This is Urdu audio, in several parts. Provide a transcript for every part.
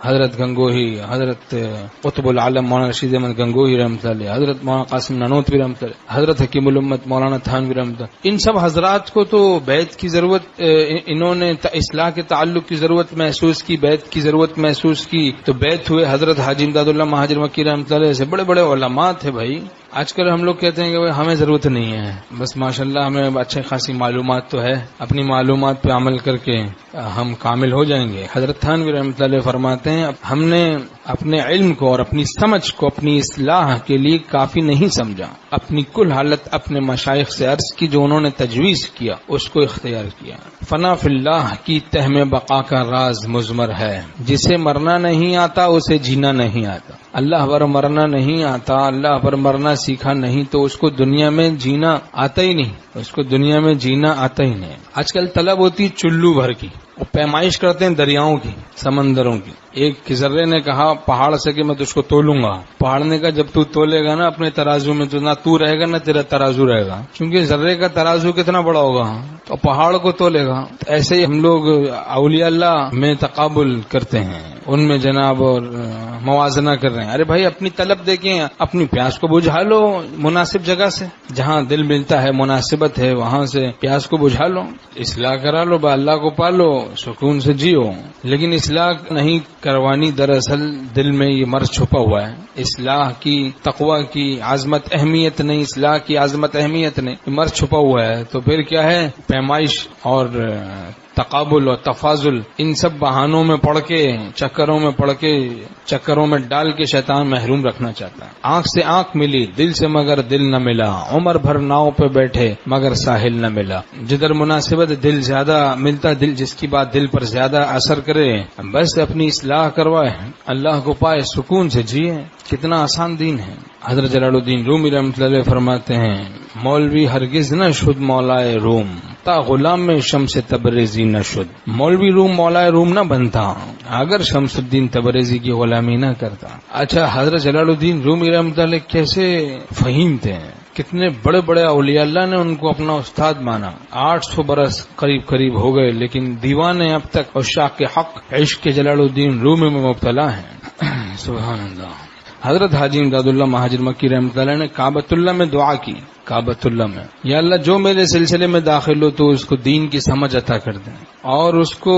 حضرت گنگوہی، حضرت قطب العالم مولانا رشید احمد گنگوہی رحمۃ اللہ علیہ، حضرت مولانا قاسم نانوتوی رحمۃ اللہ، حضرت حکیم الامت مولانا تھانوی رحمۃ اللہ، ان سب حضرات کو تو بیعت کی ضرورت، انہوں نے اصلاح کے تعلق کی ضرورت محسوس کی، بیعت کی ضرورت محسوس کی تو بیعت ہوئے۔ حضرت حاجی امداد اللہ مہاجر مکی رحمۃ اللہ سے بڑے بڑے علماء تھے بھائی۔ آج کل ہم لوگ کہتے ہیں کہ ہمیں ضرورت نہیں ہے، بس ماشاءاللہ ہمیں اچھے خاصی معلومات تو ہے، اپنی معلومات پہ عمل کر کے ہم کامل ہو جائیں گے۔ حضرت تھانوی رحمۃ اللہ فرماتے ہیں ہم نے اپنے علم کو اور اپنی سمجھ کو اپنی اصلاح کے لیے کافی نہیں سمجھا، اپنی کل حالت اپنے مشائخ سے عرض کی، جو انہوں نے تجویز کیا اس کو اختیار کیا۔ فنا فی اللہ کی تہ میں بقا کا راز مضمر ہے، جسے مرنا نہیں آتا اسے جینا نہیں آتا۔ اللہ پر مرنا نہیں آتا، اللہ پر مرنا سیکھا نہیں تو اس کو دنیا میں جینا آتا ہی نہیں، اس کو دنیا میں جینا آتا ہی نہیں۔ آج کل طلب ہوتی چلو بھر کی، وہ پیمائش کرتے ہیں دریاؤں کی، سمندروں کی۔ ایک ذرے نے کہا پہاڑ سے کہ میں تجھ کو تولوں گا، پہاڑ نے کہا جب تو تولے گا نا اپنے ترازو میں تو نہ تو رہے گا نہ تیرا ترازو رہے گا، کیونکہ ذرے کا ترازو کتنا بڑا ہوگا تو پہاڑ کو تولے گا۔ ایسے ہی ہم لوگ اولیاء اللہ میں تقابل کرتے ہیں، ان میں جناب اور موازنہ کر رہے ہیں۔ ارے بھائی اپنی طلب دیکھیں، اپنی پیاس کو بجھا لو مناسب جگہ سے، جہاں دل ملتا ہے مناسبت ہے وہاں سے پیاس کو بجھا لو، اصلاح کرا لو، با اللہ کو پالو، سکون سے جیو۔ لیکن اصلاح نہیں کروانی، دراصل دل میں یہ مرض چھپا ہوا ہے۔ اصلاح کی، تقوی کی عظمت اہمیت نہیں، اصلاح کی عظمت اہمیت نہیں، یہ مرض چھپا ہوا ہے۔ تو پھر کیا ہے، پیمائش اور تقابل اور تفاضل، ان سب بہانوں میں پڑھ کے، چکروں میں پڑھ کے، چکروں میں ڈال کے شیطان محروم رکھنا چاہتا ہے۔ آنکھ سے آنکھ ملی دل سے مگر دل نہ ملا، عمر بھر ناؤ پہ بیٹھے مگر ساحل نہ ملا۔ جدھر مناسبت دل زیادہ ملتا، دل جس کی بات دل پر زیادہ اثر کرے، بس اپنی اصلاح کروائے، اللہ کو پائے، سکون سے جیے۔ کتنا آسان دین ہے۔ حضرت جلال الدین رومی رحمۃ اللہ علیہ فرماتے ہیں مولوی ہرگز نہ شد مولائے روم، تا غلام میں شمس تبریزی نہ شد۔ مولوی روم مولائے روم نہ بنتا اگر شمس الدین تبریزی کی غلامی نہ کرتا۔ اچھا، حضرت جلال الدین رومی رحمۃ اللہ علیہ کیسے فہیم تھے، کتنے بڑے بڑے اولیاء اللہ نے ان کو اپنا استاد مانا۔ 800 برس قریب ہو گئے، لیکن دیوانے اب تک عشاق حق عشق جلال الدین رومی میں مبتلا ہیں۔ سبحان اللہ۔ حضرت حاجی امداد اللہ مہاجر مکی رحمۃ اللہ نے کعبۃ اللہ میں دعا کی، کعبۃ اللہ میں، یا اللہ جو میرے سلسلے میں داخل ہو تو اس کو دین کی سمجھ عطا کر دیں، اور اس کو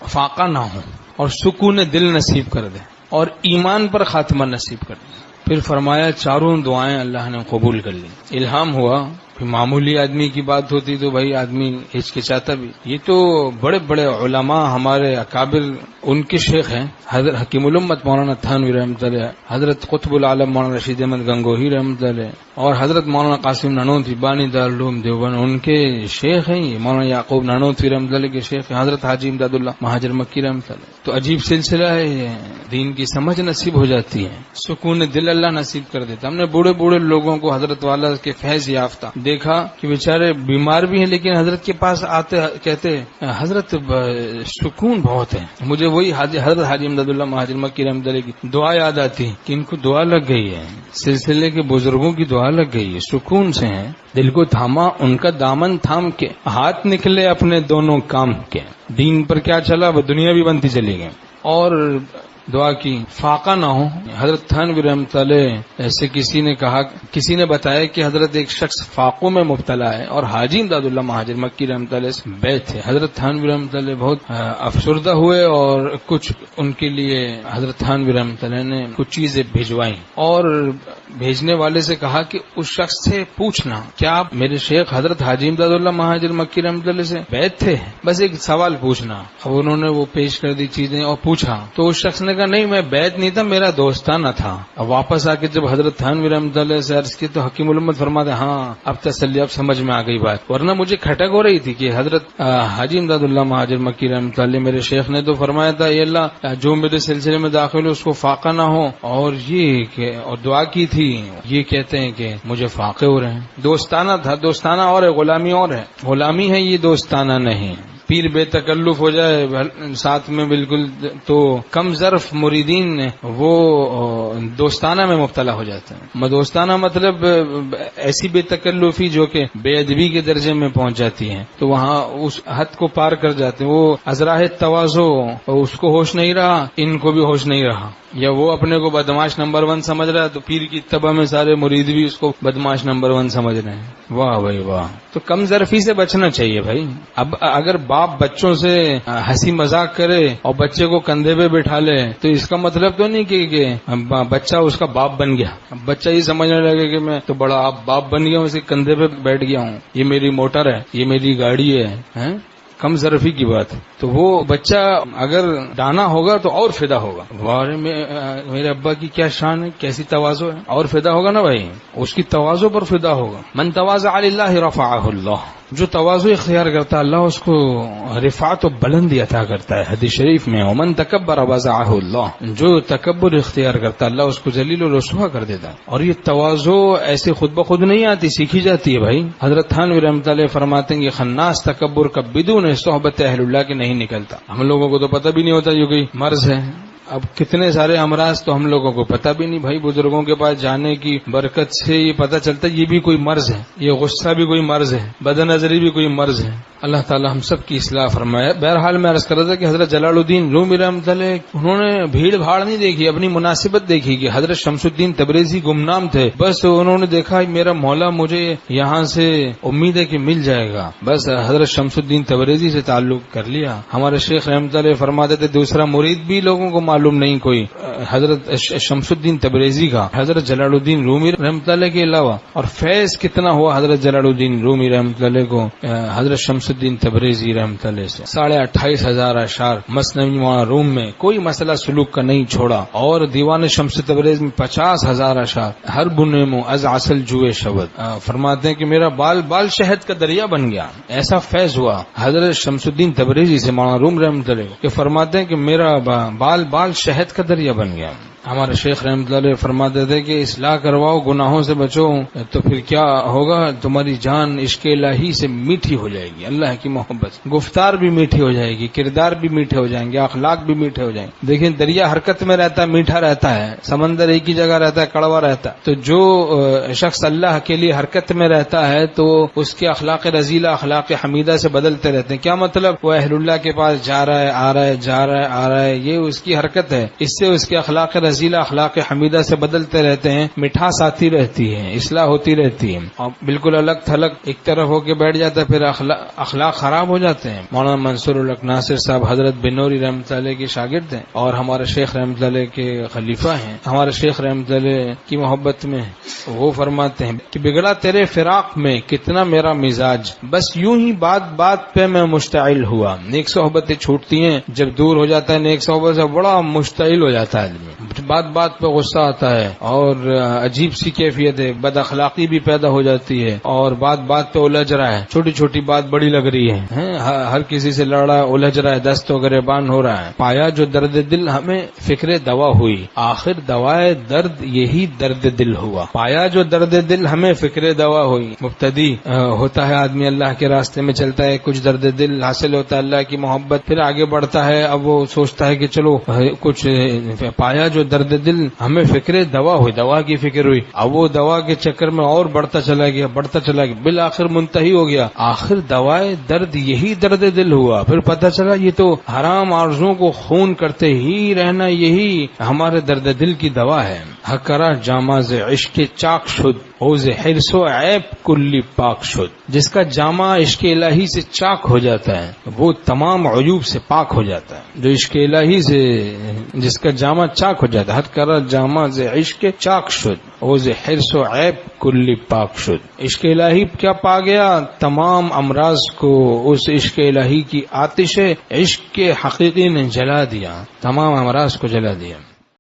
فاقہ نہ ہو، اور سکون دل نصیب کر دیں، اور ایمان پر خاتمہ نصیب کر دیں۔ پھر فرمایا چاروں دعائیں اللہ نے قبول کر لی۔ الہام ہوا، پھر معمولی آدمی کی بات ہوتی تو بھائی آدمی ہچکچاتا بھی۔ یہ تو بڑے بڑے علماء ہمارے اکابر، ان کے شیخ ہیں حضرت حکیم الامت مولانا تھانوی رحمۃ اللہ، حضرت قطب العالم مولانا رشید احمد گنگوہی رحمۃ اللہ، اور حضرت مولانا قاسم نانوتوی بانی دارالعلوم دیوبند، ان کے شیخ ہیں یہ مولانا یعقوب نانوتوی رحمۃ اللہ کے شیخ ہیں حضرت حاجی امداد اللہ مہاجر مکی رحمۃ اللہ۔ تو عجیب سلسلہ ہے یہ، دین کی سمجھ نصیب ہو جاتی ہے، سکون دل اللہ نصیب کر دیتا۔ ہم نے بوڑھے بوڑھے لوگوں کو حضرت والا کے فیض یافتہ دیکھا کہ بیچارے بیمار بھی ہیں، لیکن حضرت کے پاس آتے کہتے حضرت سکون بہت ہے۔ مجھے وہی حضرت حاجی امداد اللہ مہاجر مکی رحمۃ اللہ کی دعا یاد آتی کہ ان کو دعا لگ گئی ہے، سلسلے کے بزرگوں کی دعا لگ گئی ہے، سکون سے ہیں، دل کو تھاما ان کا دامن تھام کے، ہاتھ نکلے اپنے دونوں کام کے، دین پر کیا چلا وہ دنیا بھی بنتی چلی گئی، اور دعا کی فاقہ نہ ہو۔ حضرت تھانوی رحمۃ اللہ ایسے کسی نے بتایا کہ حضرت ایک شخص فاقوں میں مبتلا ہے اور حاجی امداد اللہ مہاجر مکی رحمۃ اللہ سے بیعت ہے۔ حضرت تھانوی رحمۃ اللہ بہت افسردہ ہوئے، اور کچھ ان کے لیے حضرت تھانوی رحمۃ اللہ نے کچھ چیزیں بھجوائیں، اور بھیجنے والے سے کہا کہ اس شخص سے پوچھنا کیا آپ میرے شیخ حضرت حاجی امداد اللہ مہاجر مکی رحمۃ اللہ سے بیعت تھے، بس ایک سوال پوچھنا۔ اب انہوں نے وہ پیش کر دی چیزیں اور پوچھا، تو اس شخص نے کہا نہیں میں بیعت نہیں تھا، میرا دوستانہ تھا۔ اب واپس آ کے جب حضرت تھانوی رحمۃ اللہ سے عرض کی تو حکیم الامت فرماتے ہاں اب تسلی، اب سمجھ میں آ گئی بات، ورنہ مجھے کھٹک ہو رہی تھی کہ حضرت حاجی امداد اللہ مہاجر مکی رحمۃ اللہ میرے شیخ نے تو فرمایا تھا اے اللہ جو میرے سلسلے میں داخل ہو اس کو فاقہ نہ ہو، اور اور دعا کی تھی، یہ کہتے ہیں کہ مجھے فاقے ہو رہے ہیں۔ دوستانہ تھا، دوستانہ اور ہے، غلامی اور ہے، غلامی ہے یہ دوستانہ نہیں۔ پیر بے تکلف ہو جائے ساتھ میں بالکل، تو کم ظرف مریدین وہ دوستانہ میں مبتلا ہو جاتے ہیں. دوستانہ مطلب ایسی بے تکلفی جو کہ بے ادبی کے درجے میں پہنچ جاتی ہے، تو وہاں اس حد کو پار کر جاتے ہیں. وہ ازراہ تواضع، اس کو ہوش نہیں رہا، ان کو بھی ہوش نہیں رہا، یا وہ اپنے کو بدماش نمبر 1 سمجھ رہا ہے تو پیر کی اتباع میں سارے مرید بھی اس کو بدماش نمبر 1 سمجھ رہے ہیں. واہ بھائی واہ. تو کم ظرفی سے بچنا چاہیے بھائی. اب اگر باپ بچوں سے ہنسی مذاق کرے اور بچے کو کندھے پہ بٹھا لے تو اس کا مطلب تو نہیں کہ بچہ اس کا باپ بن گیا. اب بچہ یہ سمجھنے لگے کہ میں تو بڑا باپ بن گیا ہوں، اسے کندھے پہ بیٹھ گیا ہوں، یہ میری موٹر ہے، یہ میری گاڑی ہے. کم ظرفی کی بات ہے. تو وہ بچہ اگر ڈانا ہوگا تو اور فدا ہوگا. میرے ابا کی کیا شان ہے، کیسی تواضع ہے، اور فدا ہوگا نا بھائی. اس کی تواضع پر فدا ہوگا. من تواضع للہ رفعہ اللہ. جو تواضع اختیار کرتا ہے اللہ اس کو رفعت و بلندی عطا کرتا ہے. حدیث شریف میں ومن تکبر وضعہ اللہ. جو تکبر اختیار کرتا ہے اللہ اس کو ذلیل و رسوا کر دیتا ہے. اور یہ تواضع ایسے خود بخود نہیں آتی، سیکھی جاتی ہے بھائی. حضرت تھانوی رحمۃ اللہ فرماتے ہیں کہ خناس تکبر کا بدون صحبت اہل اللہ کے نہیں نکلتا. ہم لوگوں کو تو پتہ بھی نہیں ہوتا یہ کوئی مرض ہے. اب کتنے سارے امراض تو ہم لوگوں کو پتہ بھی نہیں بھائی. بزرگوں کے پاس جانے کی برکت سے یہ پتہ چلتا ہے یہ بھی کوئی مرض ہے، یہ غصہ بھی کوئی مرض ہے، بد نظری بھی کوئی مرض ہے. اللہ تعالی ہم سب کی اصلاح فرمائے. بہرحال میں عرض کر رہا تھا کہ حضرت جلال الدین رومی رحمۃ اللہ انہوں نے بھیڑ بھاڑ نہیں دیکھی، اپنی مناسبت دیکھی کہ حضرت شمس الدین تبریزی گمنام تھے. بس انہوں نے دیکھا میرا مولا مجھے یہاں سے امید ہے کہ مل جائے گا، بس حضرت شمس الدین تبریزی سے تعلق کر لیا. ہمارے شیخ رحمۃ اللہ فرماتے تھے دوسرا مرید بھی لوگوں کو معلوم نہیں کوئی حضرت شمس الدین تبریزی کا، حضرت جلال الدین رومی رحمۃ اللہ کے علاوہ. اور فیض کتنا ہوا حضرت جلال الدین رومی رحمۃ اللہ کو حضرت شمس الدین تبریزی رحمۃ اللہ سے. 28,500 اشعار مثنوی مولانا روم میں کوئی مسئلہ سلوک کا نہیں چھوڑا. اور دیوان شمس تبریز میں 50,000 اشعار. ہر بنے مو از اصل جوئے شبد. فرماتے ہیں کہ میرا بال بال شہد کا دریا بن گیا. ایسا فیض ہوا حضرت شمس الدین تبریزی سے مولانا روم رحمۃ اللہ کہ فرماتے ہیں کہ میرا بال بال شہد کا دریا بن گیا. ہمارے شیخ رحمۃ اللہ فرماتے تھے کہ اصلاح کرواؤ، گناہوں سے بچو، تو پھر کیا ہوگا، تمہاری جان عشق الہی سے میٹھی ہو جائے گی. اللہ کی محبت، گفتار بھی میٹھی ہو جائے گی، کردار بھی میٹھے ہو جائیں گے، اخلاق بھی میٹھے ہو جائیں گے. دیکھیں دریا حرکت میں رہتا ہے، میٹھا رہتا ہے. سمندر ایک ہی جگہ رہتا ہے، کڑوا رہتا ہے. تو جو شخص اللہ کے لیے حرکت میں رہتا ہے تو اس کے اخلاق رذیلہ اخلاق حمیدہ سے بدلتے رہتے ہیں. کیا مطلب، وہ اہل اللہ کے پاس جا رہا ہے، آ رہا ہے، جا رہا ہے، آ رہا ہے، یہ اس کی حرکت ہے. اس سے اس کے اخلاق رذیلہ اخلاق حمیدہ سے بدلتے رہتے ہیں، مٹھاس آتی رہتی ہے، اصلاح ہوتی رہتی ہے. اور بالکل الگ تھلگ ایک طرف ہو کے بیٹھ جاتا ہے پھر اخلاق خراب ہو جاتے ہیں. مولانا منصور الحق ناصر صاحب حضرت بنوری رحمۃ اللہ کے شاگرد ہیں اور ہمارے شیخ رحمۃ اللہ کے خلیفہ ہیں. ہمارے شیخ رحمۃ اللہ کی محبت میں وہ فرماتے ہیں کہ بگڑا تیرے فراق میں کتنا میرا مزاج، بس یوں ہی بات بات پہ میں مشتعل ہوا. نیک صحبتیں چھوٹتی ہیں، جب دور ہو جاتا ہے نیک صحبت سے بڑا مشتعل ہو جاتا ہے آدمی. بات بات پہ غصہ آتا ہے اور عجیب سی کیفیت ہے، بد اخلاقی بھی پیدا ہو جاتی ہے اور بات بات پہ الجھ رہا ہے، چھوٹی چھوٹی بات بڑی لگ رہی ہے، ہر کسی سے لڑ رہا ہے، الجھ رہا ہے، دست و گریبان ہو رہا ہے. پایا جو درد دل ہمیں فکر دوا ہوئی، آخر دوائے درد یہی درد دل ہوا. پایا جو درد دل ہمیں فکر دوا ہوئی. مبتدی ہوتا ہے آدمی، اللہ کے راستے میں چلتا ہے، کچھ درد دل حاصل ہوتا ہے، اللہ کی محبت، پھر آگے بڑھتا ہے. اب وہ سوچتا ہے کہ چلو کچھ پایا جو درد دل ہمیں فکر دوا ہوئی، دوا کی فکر ہوئی. اب وہ دوا کے چکر میں اور بڑھتا چلا گیا، بالآخر منتہی ہو گیا. آخر دوائے درد یہی درد دل ہوا. پھر پتہ چلا یہ تو حرام آرزوؤں کو خون کرتے ہی رہنا یہی ہمارے درد دل کی دوا ہے. حکرا جامہ ز عشق چاک شد، اوز حرص و عیب کلی پاک شد. جس کا جامہ عشق الہی سے چاک ہو جاتا ہے وہ تمام عیوب سے پاک ہو جاتا ہے. جو عشق الہی سے جس کا جامہ چاک ہو جاتا ہے، حکرا جامہ ز عشق چاک شد، اوز حرص و عیب کلی پاک شد. عشق الہی کیا پا گیا، تمام امراض کو اس عشق الہی کی آتش عشق کے حقیقی نے جلا دیا، تمام امراض کو جلا دیا.